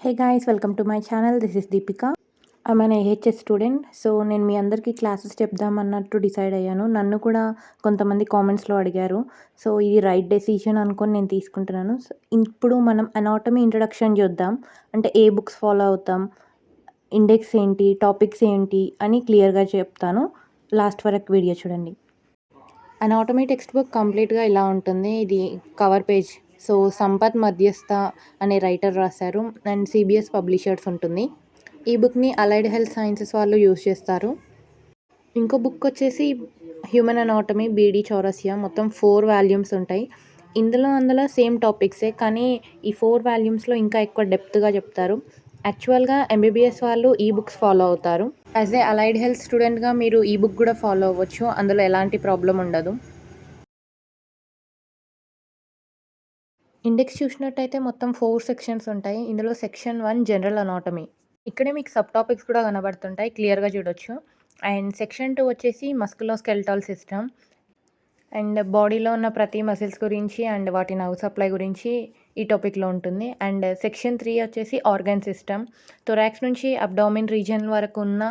Hey guys, welcome to my channel. This is Deepika. I'm an AHS student. So నేను మీ అందరికీ classes చెప్దామన్నట్టు decide అయ్యాను. నన్ను కూడా కొంతమంది కామెంట్స్లో అడిగారు. సో ఇది రైట్ డెసిషన్ అనుకొని నేను తీసుకుంటున్నాను. ఇప్పుడు మనం అనాటమీ ఇంట్రడక్షన్ చూద్దాం. అంటే ఏ బుక్స్ ఫాలో అవుతాం, ఇండెక్స్ ఏంటి, టాపిక్స్ ఏంటి అని క్లియర్గా చెప్తాను. లాస్ట్ వరకు వీడియో చూడండి. అనాటమీ టెక్స్ట్ బుక్ కంప్లీట్గా ఇలా ఉంటుంది. ఇది కవర్ పేజ్. సో సంపత్ మధ్యస్థ అనే రైటర్ రాశారు అండ్ సిబిఎస్ పబ్లిషర్స్ ఉంటుంది. ఈ బుక్ని అలైడ్ హెల్త్ సైన్సెస్ వాళ్ళు యూజ్ చేస్తారు. ఇంకో బుక్ వచ్చేసి హ్యూమన్ అనాటమీ బీడీ చౌరసియా. మొత్తం 4 వాల్యూమ్స్ ఉంటాయి. అందులో సేమ్ టాపిక్సే, కానీ ఈ 4 వాల్యూమ్స్లో ఇంకా ఎక్కువ డెప్త్గా చెప్తారు. యాక్చువల్గా ఎంబీబీఎస్ వాళ్ళు ఈ బుక్స్ ఫాలో అవుతారు. యాజ్ ఏ అలైడ్ హెల్త్ స్టూడెంట్గా మీరు ఈ బుక్ కూడా ఫాలో అవ్వచ్చు. అందులో ఎలాంటి ప్రాబ్లం ఉండదు. ఇండెక్స్ చూసినట్టయితే మొత్తం 4 సెక్షన్స్ ఉంటాయి. ఇందులో సెక్షన్ 1 జనరల్ అనాటమీ. ఇక్కడే మీకు సబ్ టాపిక్స్ కూడా కనబడుతుంటాయి, క్లియర్గా చూడొచ్చు. అండ్ సెక్షన్ 2 వచ్చేసి మస్కులోస్కెలిటల్ సిస్టమ్. అండ్ బాడీలో ఉన్న ప్రతి మసిల్స్ గురించి అండ్ వాటి నర్వ్ సప్లై గురించి ఈ టాపిక్లో ఉంటుంది. అండ్ సెక్షన్ 3 వచ్చేసి ఆర్గన్ సిస్టమ్. థొరాక్స్ నుంచి అబ్డామిన్ రీజన్ వరకు ఉన్న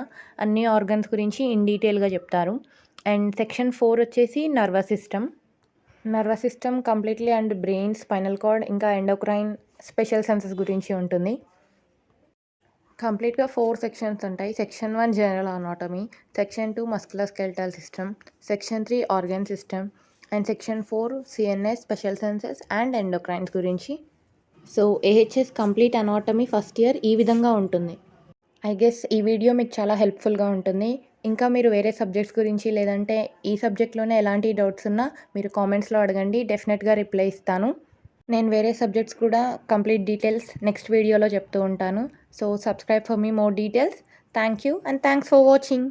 అన్ని ఆర్గన్స్ గురించి ఇన్ డీటెయిల్గా చెప్తారు. అండ్ సెక్షన్ 4 వచ్చేసి nervous system completely and brain, spinal cord ఇంకా ఎండోక్రైన్, స్పెషల్ సెన్సెస్ గురించి ఉంటుంది. కంప్లీట్గా 4 సెక్షన్స్ ఉంటాయి. Section 1 general anatomy, section 2 musculoskeletal system, section 3 organ system and section 4 CNS, special senses and endocrines గురించి. So AHS complete anatomy first year ఈ విధంగా ఉంటుంది. I guess ఈ వీడియో మీకు చాలా హెల్ప్ఫుల్గా ఉంటుంది. ఇంకా మీరు వేరే సబ్జెక్ట్స్ గురించి లేదంటే ఈ సబ్జెక్ట్లోనే ఎలాంటి డౌట్స్ ఉన్నా మీరు కామెంట్స్లో అడగండి, డెఫినెట్గా రిప్లై ఇస్తాను. నేను వేరే సబ్జెక్ట్స్ కూడా కంప్లీట్ డీటెయిల్స్ నెక్స్ట్ వీడియోలో చెప్తూ ఉంటాను. So subscribe for me more details. Thank you and thanks for watching.